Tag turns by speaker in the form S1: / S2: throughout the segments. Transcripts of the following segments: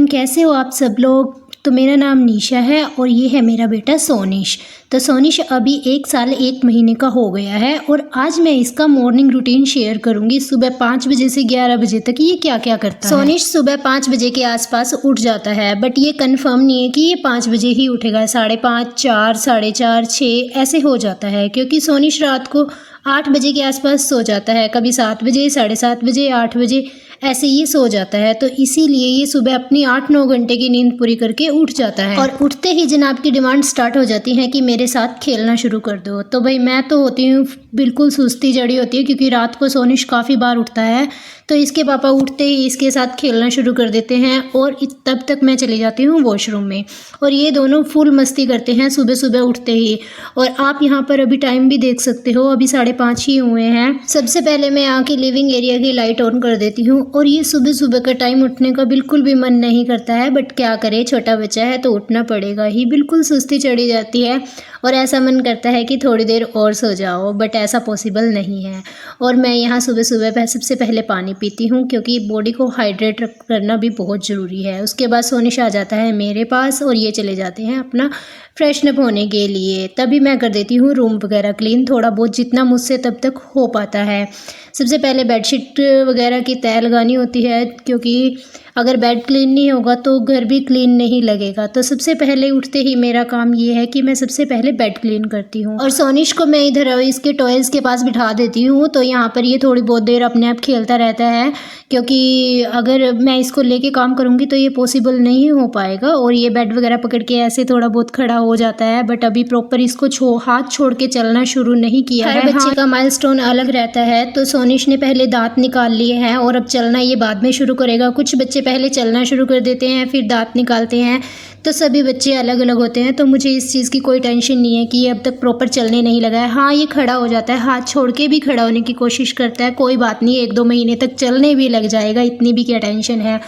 S1: Everyone, कैसे हो आप सब लोग। तो मेरा नाम निशा है और ये है मेरा बेटा सोनिश। तो सोनिश अभी 1 साल 1 महीने का हो गया है और आज मैं इसका मॉर्निंग रूटीन शेयर करूंगी। सुबह 5 बजे से 11 बजे तक ये क्या क्या करता है। सोनिश सुबह 5 बजे के आसपास उठ जाता है, बट ये कंफर्म नहीं है कि ये 5 बजे ही उठेगा। 5:30, 4, 4:30, 6 ऐसे हो जाता है, क्योंकि सोनिश रात को 8 बजे के आसपास सो जाता है। कभी 7 बजे, 7:30 बजे, 8 बजे ऐसे ही सो जाता है। तो इसीलिए ये सुबह अपनी 8-9 घंटे की नींद पूरी करके उठ जाता है और उठते ही जनाब की डिमांड स्टार्ट हो जाती है कि मेरे साथ खेलना शुरू कर दो। तो भाई मैं तो होती हूँ बिल्कुल सुस्ती चढ़ी होती है, क्योंकि रात को सोनिश काफ़ी बार उठता है। तो इसके पापा उठते ही इसके साथ खेलना शुरू कर देते हैं और तब तक मैं चली जाती हूँ वॉशरूम में और ये दोनों फुल मस्ती करते हैं सुबह सुबह उठते ही। और आप यहाँ पर अभी टाइम भी देख सकते हो, अभी 5:30 ही हुए हैं। सबसे पहले मैं आके लिविंग एरिया की लाइट ऑन कर देती हूँ और ये सुबह सुबह का टाइम उठने का बिल्कुल भी मन नहीं करता है, बट क्या करे, छोटा बच्चा है तो उठना पड़ेगा ही। बिल्कुल सुस्ती चढ़ी जाती है और ऐसा मन करता है कि थोड़ी देर और सो जाओ, बट ऐसा पॉसिबल नहीं है। और मैं यहाँ सुबह सुबह सबसे पहले पानी पीती हूँ, क्योंकि बॉडी को हाइड्रेट करना भी बहुत ज़रूरी है। उसके बाद सोनिश आ जाता है मेरे पास और ये चले जाते हैं अपना फ्रेशनअप होने के लिए। तभी मैं कर देती हूँ रूम वगैरह क्लीन, थोड़ा बहुत जितना मुझसे तब तक हो पाता है। सबसे पहले बेडशीट वगैरह की तह लगानी होती है, क्योंकि अगर बेड क्लीन नहीं होगा तो घर भी क्लीन नहीं लगेगा। तो सबसे पहले उठते ही मेरा काम ये है कि मैं सबसे पहले बेड क्लीन करती हूँ और सोनिश को मैं इधर इसके टॉयज़ के पास बिठा देती हूँ। तो यहाँ पर ये थोड़ी बहुत देर अपने आप खेलता रहता है, क्योंकि अगर मैं इसको लेके काम करूँगी तो ये पॉसिबल नहीं हो पाएगा। और ये बेड वगैरह पकड़ के ऐसे थोड़ा बहुत खड़ा हो जाता है, बट अभी प्रॉपर इसको हाथ छोड़ के चलना शुरू नहीं किया है। बच्चे का माइलस्टोन अलग रहता है। तो सोनिश ने पहले दांत निकाल लिए हैं और अब चलना ये बाद में शुरू करेगा। कुछ बच्चे पहले चलना शुरू कर देते हैं फिर दांत निकालते हैं, तो सभी बच्चे अलग अलग होते हैं। तो मुझे इस चीज़ की कोई टेंशन नहीं है कि ये अब तक प्रॉपर चलने नहीं लगा है। हाँ, ये खड़ा हो जाता है, हाथ छोड़ के भी खड़ा होने की कोशिश करता है। कोई बात नहीं, 1-2 महीने तक चलने भी लग जाएगा, इतनी भी क्या टेंशन है।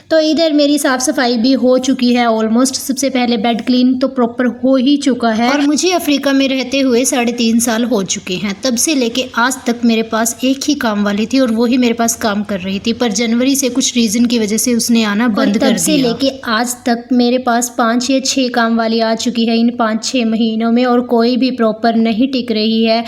S1: तो इधर मेरी साफ़ सफाई भी हो चुकी है ऑलमोस्ट। सबसे पहले बेड क्लीन तो प्रॉपर हो ही चुका है और मुझे अफ्रीका में रहते हुए 3.5 साल हो चुके हैं। तब से लेके आज तक मेरे पास एक ही काम वाली थी और वो ही मेरे पास काम कर रही थी, पर जनवरी से कुछ रीज़न की वजह से उसने आना बंद कर दिया। तब से लेके आज तक मेरे पास 5 या 6 काम वाली आ चुकी है इन 5-6 महीनों में, और कोई भी प्रॉपर नहीं टिक रही है।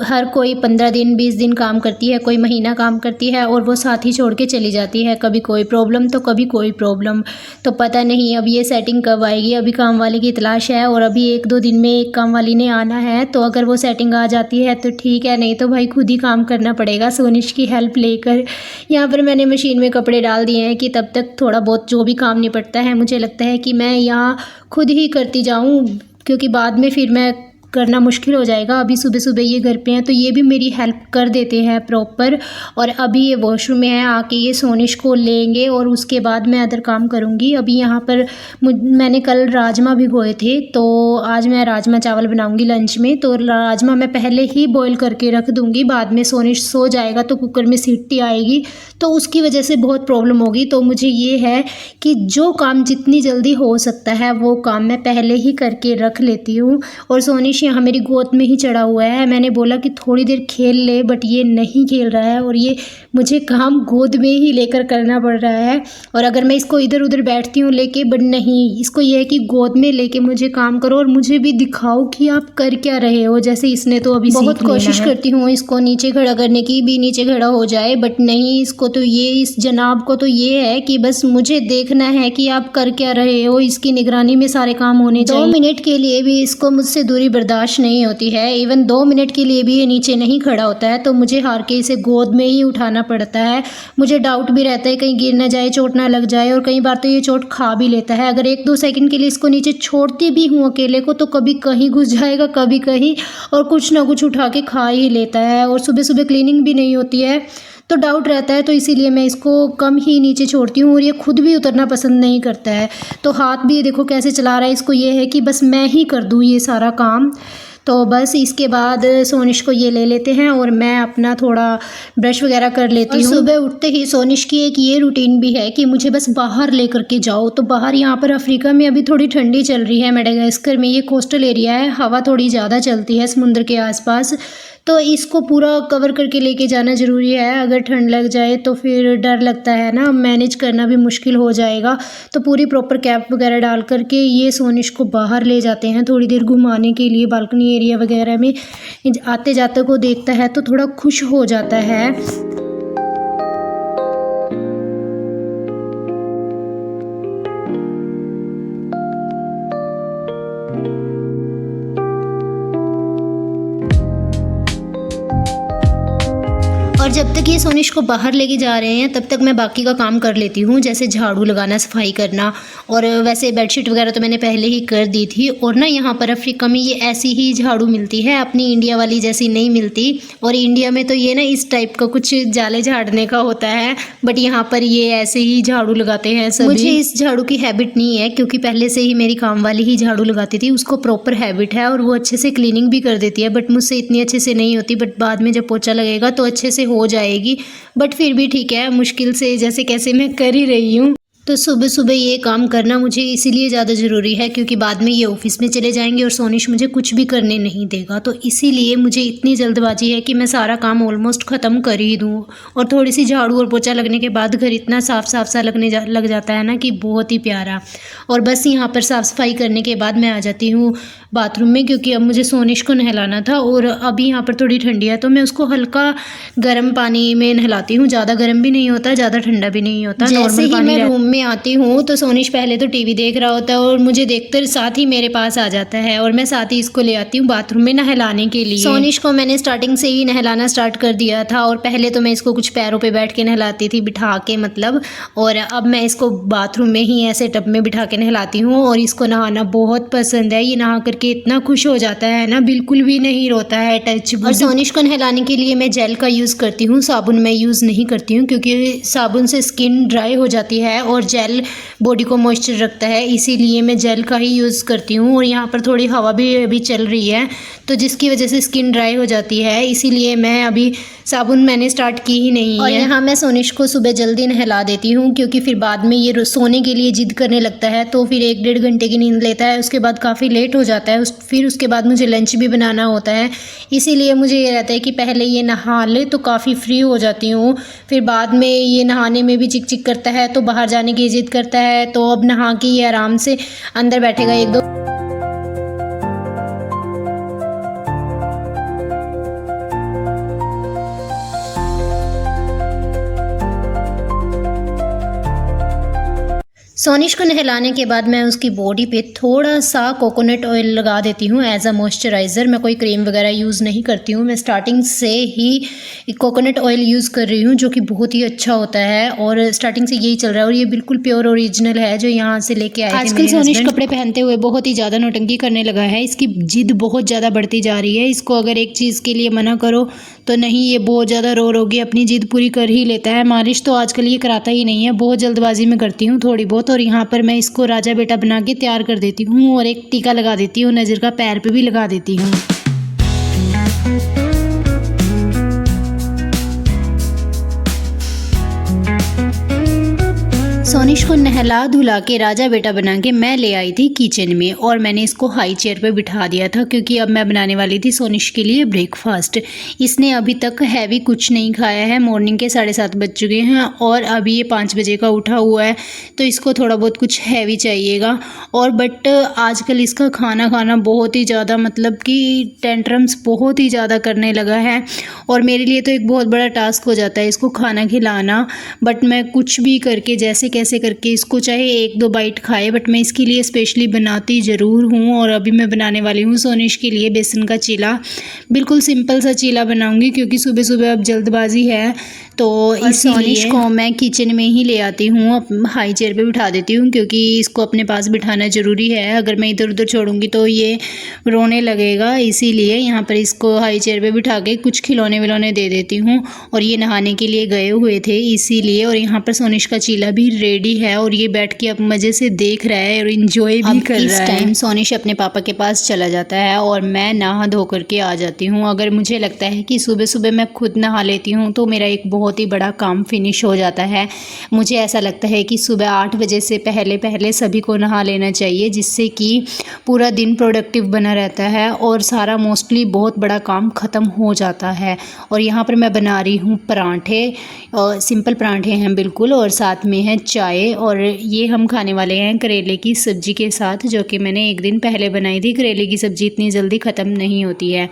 S1: हर कोई 15 दिन 20 दिन काम करती है, कोई महीना काम करती है और वो साथ ही छोड़ के चली जाती है। कभी कोई प्रॉब्लम तो कभी कोई प्रॉब्लम, तो पता नहीं अब ये सेटिंग कब आएगी। अभी काम वाले की तलाश है और अभी 1-2 दिन में एक काम वाली ने आना है। तो अगर वो सेटिंग आ जाती है तो ठीक है, नहीं तो भाई खुद ही काम करना पड़ेगा सोनिश की हेल्प लेकर। यहाँ पर मैंने मशीन में कपड़े डाल दिए हैं कि तब तक थोड़ा बहुत जो भी काम निपटता है मुझे लगता है कि मैं यहाँ खुद ही करती जाऊँ, क्योंकि बाद में फिर मैं करना मुश्किल हो जाएगा। अभी सुबह सुबह ये घर पे हैं तो ये भी मेरी हेल्प कर देते हैं प्रॉपर। और अभी ये वॉशरूम में है, आके ये सोनिश को लेंगे और उसके बाद मैं अदर काम करूँगी। अभी यहाँ पर मैंने कल राजमा भिगोए थे, तो आज मैं राजमा चावल बनाऊँगी लंच में। तो राजमा मैं पहले ही बॉईल करके रख दूँगी, बाद में सोनिश सो जाएगा तो कुकर में सीटी आएगी तो उसकी वजह से बहुत प्रॉब्लम होगी। तो मुझे ये है कि जो काम जितनी जल्दी हो सकता है वो काम मैं पहले ही करके रख लेती हूँ। और सोनिश यहाँ मेरी गोद में ही चढ़ा हुआ है। मैंने बोला कि थोड़ी देर खेल ले, बट ये नहीं खेल रहा है और ये मुझे काम गोद में ही लेकर करना पड़ रहा है। और अगर मैं इसको इधर उधर बैठती हूँ लेके, बट नहीं, इसको ये है कि गोद में लेके मुझे काम करो और मुझे भी दिखाओ कि आप कर क्या रहे हो। जैसे इसने तो अभी बहुत कोशिश करती हूँ इसको नीचे खड़ा करने की, भी नीचे खड़ा हो जाए, बट नहीं, इसको तो ये, इस जनाब को तो ये है कि बस मुझे देखना है कि आप कर क्या रहे हो। इसकी निगरानी में सारे काम होने चाहिए। 2 मिनट के लिए भी इसको मुझसे दूरी बर्दाश्त नहीं होती है। इवन 2 मिनट के लिए भी ये नीचे नहीं खड़ा होता है, तो मुझे हार के इसे गोद में ही उठाना पड़ता है। मुझे डाउट भी रहता है कहीं गिर ना जाए, चोट ना लग जाए, और कई बार तो ये चोट खा भी लेता है। अगर 1-2 सेकंड के लिए इसको नीचे छोड़ती भी हूँ अकेले को, तो कभी कहीं घुस जाएगा, कभी कहीं, और कुछ ना कुछ उठा के खा ही लेता है। और सुबह सुबह क्लीनिंग भी नहीं होती है तो डाउट रहता है, तो इसीलिए मैं इसको कम ही नीचे छोड़ती हूँ। और ये खुद भी उतरना पसंद नहीं करता है। तो हाथ भी देखो कैसे चला रहा है, इसको ये है कि बस मैं ही कर दूँ ये सारा काम। तो बस इसके बाद सोनिश को ये ले लेते हैं और मैं अपना थोड़ा ब्रश वगैरह कर लेती हूँ। सुबह उठते ही सोनिश की एक ये रूटीन भी है कि मुझे बस बाहर ले करके जाओ। तो बाहर यहाँ पर अफ्रीका में अभी थोड़ी ठंडी चल रही है, मेडागास्कर में ये कोस्टल एरिया है, हवा थोड़ी ज़्यादा चलती है समुद्र के आसपास। तो इसको पूरा कवर करके लेके जाना ज़रूरी है। अगर ठंड लग जाए तो फिर डर लगता है ना, मैनेज करना भी मुश्किल हो जाएगा। तो पूरी प्रॉपर कैप वगैरह डाल करके ये सोनिश को बाहर ले जाते हैं थोड़ी देर घुमाने के लिए, बालकनी एरिया वगैरह में। आते जाते को देखता है तो थोड़ा खुश हो जाता है। और जब तक ये सोनिश को बाहर लेके जा रहे हैं तब तक मैं बाकी का काम कर लेती हूँ, जैसे झाड़ू लगाना, सफाई करना। और वैसे बेडशीट वगैरह तो मैंने पहले ही कर दी थी। और ना यहाँ पर अफ्रीका में ये ऐसी ही झाड़ू मिलती है, अपनी इंडिया वाली जैसी नहीं मिलती। और इंडिया में तो ये ना इस टाइप का कुछ जाले झाड़ने का होता है, बट यहाँ पर ये ऐसे ही झाड़ू लगाते हैं सभी। मुझे इस झाड़ू की हैबिट नहीं है क्योंकि पहले से ही मेरी काम वाली ही झाड़ू लगाती थी, उसको प्रॉपर हैबिट है और वो अच्छे से क्लीनिंग भी कर देती है। बट मुझसे इतनी अच्छे से नहीं होती, बट बाद में जब पोछा लगेगा तो अच्छे से हो जाएगी। बट फिर भी ठीक है, मुश्किल से जैसे कैसे मैं कर ही रही हूँ। तो सुबह सुबह ये काम करना मुझे इसीलिए ज़्यादा ज़रूरी है क्योंकि बाद में ये ऑफिस में चले जाएंगे और सोनिश मुझे कुछ भी करने नहीं देगा। तो इसीलिए मुझे इतनी जल्दबाजी है कि मैं सारा काम ऑलमोस्ट ख़त्म कर ही दूँ। और थोड़ी सी झाड़ू और पोछा लगने के बाद घर इतना साफ़ साफ़ सा लग जाता है ना कि बहुत ही प्यारा। और बस यहाँ पर साफ़ सफाई करने के बाद मैं आ जाती हूँ बाथरूम में, क्योंकि अब मुझे सोनिश को नहलाना था। और अभी यहाँ पर थोड़ी ठंडी है तो मैं उसको हल्का गर्म पानी में नहलाती हूँ। ज़्यादा गर्म भी नहीं होता, ज़्यादा ठंडा भी नहीं होता, नॉर्मल पानी। मैं रूम में आती हूँ तो सोनिश पहले तो टीवी देख रहा होता है और मुझे देखकर साथ ही मेरे पास आ जाता है और मैं साथ ही इसको ले आती हूँ बाथरूम में नहलाने के लिए। सोनिश को मैंने स्टार्टिंग से ही नहलाना स्टार्ट कर दिया था और पहले तो मैं इसको कुछ पैरों पे बैठ के नहलाती थी, बिठा के मतलब। और अब मैं इसको बाथरूम में ही ऐसे टब में बिठा के नहलाती हूँ। और इसको नहाना बहुत पसंद है, ये नहा करके इतना खुश हो जाता है ना, बिल्कुल भी नहीं रोता है, टच। और सोनिश को नहलाने के लिए मैं जेल का यूज़ करती हूँ, साबुन मैं यूज़ नहीं करती हूँ क्योंकि साबुन से स्किन ड्राई हो जाती है और जेल बॉडी को मॉइस्चर रखता है, इसीलिए मैं जेल का ही यूज़ करती हूँ। और यहाँ पर थोड़ी हवा भी अभी चल रही है तो जिसकी वजह से स्किन ड्राई हो जाती है, इसीलिए मैं अभी साबुन मैंने स्टार्ट की ही नहीं है। और यहाँ मैं सोनिश को सुबह जल्दी नहला देती हूँ क्योंकि फिर बाद में ये सोने के लिए जिद करने लगता है तो फिर 1-1.5 घंटे की नींद लेता है, उसके बाद काफ़ी लेट हो जाता है। फिर उसके बाद मुझे लंच भी बनाना होता है, इसीलिए मुझे ये रहता है कि पहले ये नहा ले तो काफ़ी फ्री हो जाती हूँ। फिर बाद में ये नहाने में भी चिक चिक करता है तो बाहर जाने की जिद करता है, तो अब नहा के ये आराम से अंदर बैठेगा 1-2। सोनिश को नहलाने के बाद मैं उसकी बॉडी पे थोड़ा सा कोकोनट ऑयल लगा देती हूँ एज अ मॉइस्चराइज़र। मैं कोई क्रीम वगैरह यूज़ नहीं करती हूँ, मैं स्टार्टिंग से ही कोकोनट ऑयल यूज़ कर रही हूँ जो कि बहुत ही अच्छा होता है और स्टार्टिंग से यही चल रहा है। और ये बिल्कुल प्योर ओरिजिनल है जो यहाँ से लेके आए थे। आजकल सोनिश कपड़े पहनते हुए बहुत ही ज़्यादा नौटंकी करने लगा है, इसकी जिद बहुत ज़्यादा बढ़ती जा रही है। इसको अगर एक चीज़ के लिए मना करो तो नहीं, ये बहुत ज़्यादा रो के अपनी जिद पूरी कर ही लेता है। मालिश तो आजकल ये कराता ही नहीं है, बहुत जल्दबाजी में करती हूँ थोड़ी बहुत। और यहाँ पर मैं इसको राजा बेटा बना के तैयार कर देती हूँ और एक टीका लगा देती हूँ, नज़र का पैर पे भी लगा देती हूँ। सोनिश को नहला धुला के राजा बेटा बना के मैं ले आई थी किचन में और मैंने इसको हाई चेयर पे बिठा दिया था क्योंकि अब मैं बनाने वाली थी सोनिश के लिए ब्रेकफास्ट। इसने अभी तक हैवी कुछ नहीं खाया है, मॉर्निंग के 7:30 बज चुके हैं और अभी ये 5 बजे का उठा हुआ है तो इसको थोड़ा बहुत कुछ हैवी चाहिएगा। और बट आजकल इसका खाना खाना बहुत ही ज़्यादा मतलब कि टेंट्रम्स बहुत ही ज़्यादा करने लगा है और मेरे लिए तो एक बहुत बड़ा टास्क हो जाता है इसको खाना खिलाना। बट मैं कुछ भी करके जैसे कैसे करके इसको चाहे 1-2 बाइट खाए, बट मैं इसके लिए स्पेशली बनाती ज़रूर हूँ। और अभी मैं बनाने वाली हूँ सोनिश के लिए बेसन का चीला। बिल्कुल सिंपल सा चीला बनाऊँगी क्योंकि सुबह सुबह अब जल्दबाजी है तो इस सोनिश को मैं किचन में ही ले आती हूँ, हाई चेयर पे बिठा देती हूँ क्योंकि इसको अपने पास बिठाना ज़रूरी है। अगर मैं इधर उधर छोड़ूंगी तो ये रोने लगेगा, इसीलिए यहाँ पर इसको हाई चेयर पे बिठा के कुछ खिलौने विलौने दे देती हूँ। और ये नहाने के लिए गए हुए थे इसीलिए। और यहाँ पर सोनिश का चीला भी रेडी रेडी है और ये बैठ के अब मज़े से देख रहा है और इंजॉय भी कर रहा है। इस टाइम सोनिश अपने पापा के पास चला जाता है और मैं नहा धो करके आ जाती हूँ। अगर मुझे लगता है कि सुबह सुबह मैं खुद नहा लेती हूँ तो मेरा एक बहुत ही बड़ा काम फिनिश हो जाता है। मुझे ऐसा लगता है कि सुबह 8 बजे से पहले पहले सभी को नहा लेना चाहिए, जिससे कि पूरा दिन प्रोडक्टिव बना रहता है और सारा मोस्टली बहुत बड़ा काम ख़त्म हो जाता है। और यहाँ पर मैं बना रही हूँ पराठे, और सिंपल पराठे हैं बिल्कुल, और साथ में है चाय। और ये हम खाने वाले हैं करेले की सब्ज़ी के साथ, जो कि मैंने एक दिन पहले बनाई थी। करेले की सब्ज़ी इतनी जल्दी ख़त्म नहीं होती है।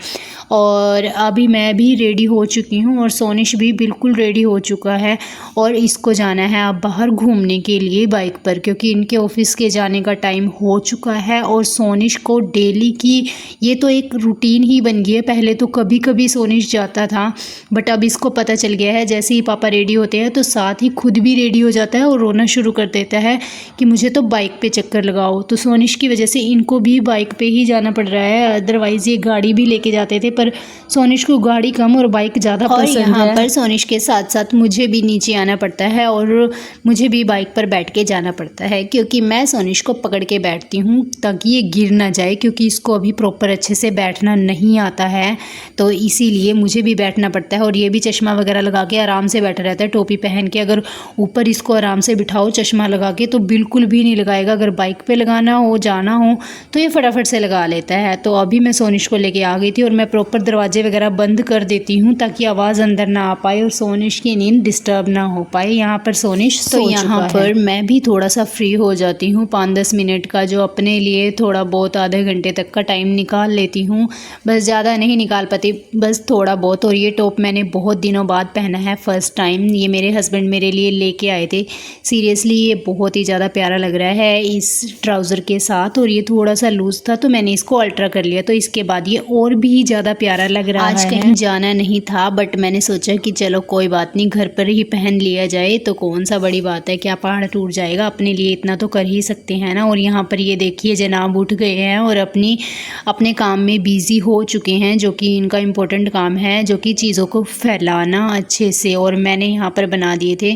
S1: और अभी मैं भी रेडी हो चुकी हूँ और सोनिश भी बिल्कुल रेडी हो चुका है और इसको जाना है अब बाहर घूमने के लिए बाइक पर, क्योंकि इनके ऑफिस के जाने का टाइम हो चुका है। और सोनिश को डेली की ये तो एक रूटीन ही बन गई है। पहले तो कभी कभी सोनिश जाता था, बट अब इसको पता चल गया है जैसे ही पापा रेडी होते हैं तो साथ ही खुद भी रेडी हो जाता है और रोना शुरू कर देता है कि मुझे तो बाइक पे चक्कर लगाओ। तो सोनिश की वजह से इनको भी बाइक पे ही जाना पड़ रहा है, अदरवाइज़ ये गाड़ी भी लेके जाते थे, पर सोनिश को गाड़ी कम और बाइक ज़्यादा पसंद है। यहाँ पर सोनिश के साथ साथ मुझे भी नीचे आना पड़ता है और मुझे भी बाइक पर बैठ के जाना पड़ता है, क्योंकि मैं सोनिश को पकड़ के बैठती हूँ ताकि ये गिर ना जाए, क्योंकि इसको अभी प्रॉपर अच्छे से बैठना नहीं आता है, तो इसीलिए मुझे भी बैठना पड़ता है। और ये भी चश्मा वगैरह लगा के आराम से बैठा रहता है, टोपी पहन के। अगर ऊपर इसको आराम से बिठाओ चश्मा लगा के तो बिल्कुल भी नहीं लगाएगा। अगर बाइक पे लगाना हो, जाना हो, तो ये फटाफट से लगा लेता है। तो अभी मैं सोनिश को लेके आ गई थी और मैं प्रॉपर दरवाजे वगैरह बंद कर देती हूँ ताकि आवाज़ अंदर ना आ पाए और सोनिश की नींद डिस्टर्ब ना हो पाए। यहाँ पर सोनिश तो यहाँ पर मैं भी थोड़ा सा फ्री हो जाती हूँ 5-10 मिनट का, जो अपने लिए थोड़ा बहुत आधे घंटे तक का टाइम निकाल लेती हूँ। बस ज़्यादा नहीं निकाल पाती, बस थोड़ा बहुत। और ये टॉप मैंने बहुत दिनों बाद पहना है फर्स्ट टाइम। ये मेरे हस्बैंड मेरे लिए लेके आए थे। सीरियसली ये बहुत ही ज़्यादा प्यारा लग रहा है इस ट्राउज़र के साथ, और ये थोड़ा सा लूज़ था तो मैंने इसको अल्ट्रा कर लिया, तो इसके बाद ये और भी ज़्यादा प्यारा लग रहा है। आज कहीं जाना नहीं था, बट मैंने सोचा कि चलो कोई बात नहीं, घर पर ही पहन लिया जाए, तो कौन सा बड़ी बात है, क्या पहाड़ टूट जाएगा, अपने लिए इतना तो कर ही सकते हैं ना। और यहाँ पर ये देखिए जनाब उठ गए हैं और अपने काम में बिज़ी हो चुके हैं, जो कि इनका इम्पोर्टेंट काम है, जो कि चीज़ों को फैलाना अच्छे से। और मैंने यहाँ पर बना दिए थे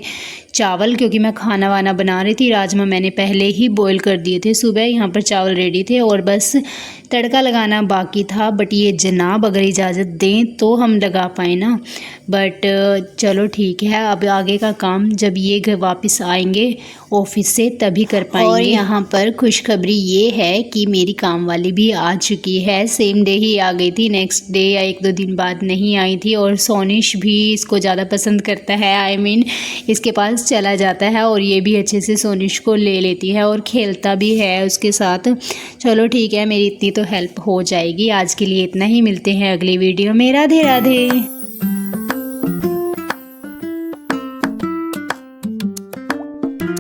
S1: चावल, क्योंकि मैं खाना वाना बना रही थी। राजमा मैंने पहले ही बॉईल कर दिए थे सुबह। यहाँ पर चावल रेडी थे और बस तड़का लगाना बाकी था, बट ये जनाब अगर इजाज़त दें तो हम लगा पाए ना। बट चलो ठीक है, अब आगे का काम जब ये घर वापस आएंगे ऑफिस से तभी कर पाएंगे। और यहाँ पर खुशखबरी ये है कि मेरी काम वाली भी आ चुकी है। सेम डे ही आ गई थी, नेक्स्ट डे या 1-2 दिन बाद नहीं आई थी। और सोनिश भी इसको ज़्यादा पसंद करता है, आई मीन इसके पास चला जाता है और ये भी अच्छे से सोनिश को ले लेती है और खेलता भी है उसके साथ। चलो ठीक है, मेरी इतनी तो हेल्प हो जाएगी। आज के लिए इतना ही, मिलते हैं अगली वीडियो में। राधे राधे।